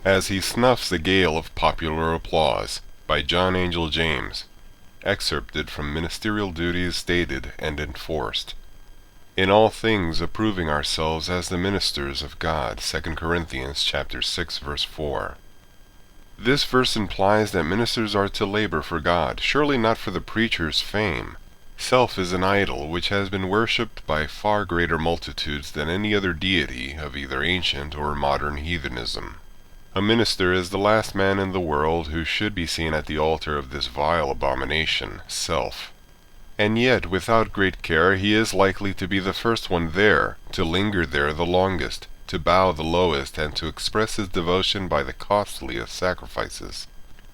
as he snuffs the gale of popular applause, by John Angel James, excerpted from Ministerial Duties Stated and Enforced. In all things approving ourselves as the ministers of God, 2 Corinthians chapter 6, verse 4. This verse implies that ministers are to labor for God, surely not for the preacher's fame. Self is an idol which has been worshipped by far greater multitudes than any other deity of either ancient or modern heathenism. A minister is the last man in the world who should be seen at the altar of this vile abomination, self. And yet, without great care, he is likely to be the first one there, to linger there the longest, to bow the lowest, and to express his devotion by the costliest sacrifices.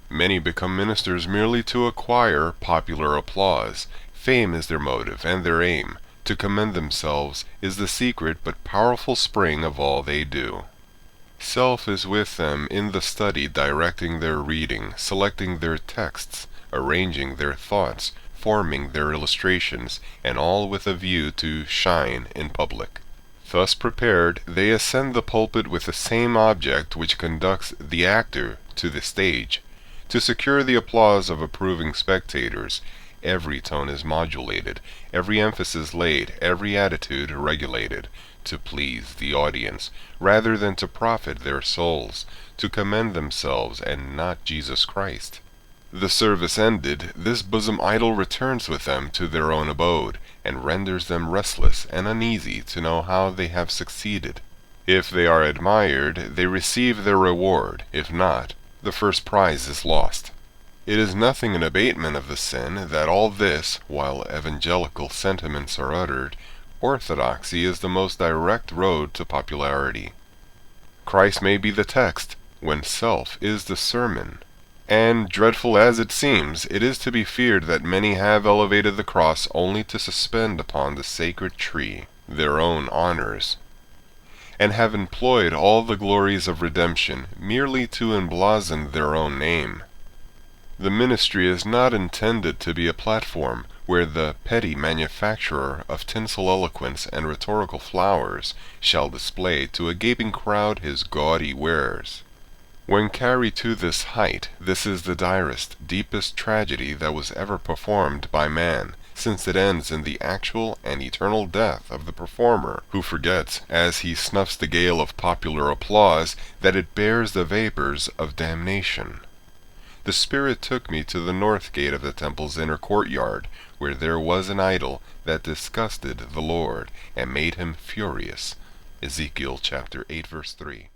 Many become ministers merely to acquire popular applause. Fame is their motive and their aim. To commend themselves is the secret but powerful spring of all they do. Self is with them in the study, directing their reading, selecting their texts, arranging their thoughts, forming their illustrations, and all with a view to shine in public. Thus prepared, they ascend the pulpit with the same object which conducts the actor to the stage. To secure the applause of approving spectators, every tone is modulated, every emphasis laid, every attitude regulated, to please the audience, rather than to profit their souls, to commend themselves and not Jesus Christ. The service ended, this bosom idol returns with them to their own abode, and renders them restless and uneasy to know how they have succeeded. If they are admired, they receive their reward; if not, the first prize is lost. It is nothing an abatement of the sin that all this, while evangelical sentiments are uttered, orthodoxy is the most direct road to popularity. Christ may be the text, when self is the sermon. And, dreadful as it seems, it is to be feared that many have elevated the cross only to suspend upon the sacred tree their own honors, and have employed all the glories of redemption merely to emblazon their own name. The ministry is not intended to be a platform where the petty manufacturer of tinsel eloquence and rhetorical flowers shall display to a gaping crowd his gaudy wares. When carried to this height, this is the direst, deepest tragedy that was ever performed by man, since it ends in the actual and eternal death of the performer, who forgets, as he snuffs the gale of popular applause, that it bears the vapors of damnation. The Spirit took me to the north gate of the temple's inner courtyard, where there was an idol that disgusted the Lord, and made him furious. Ezekiel chapter 8, verse 3.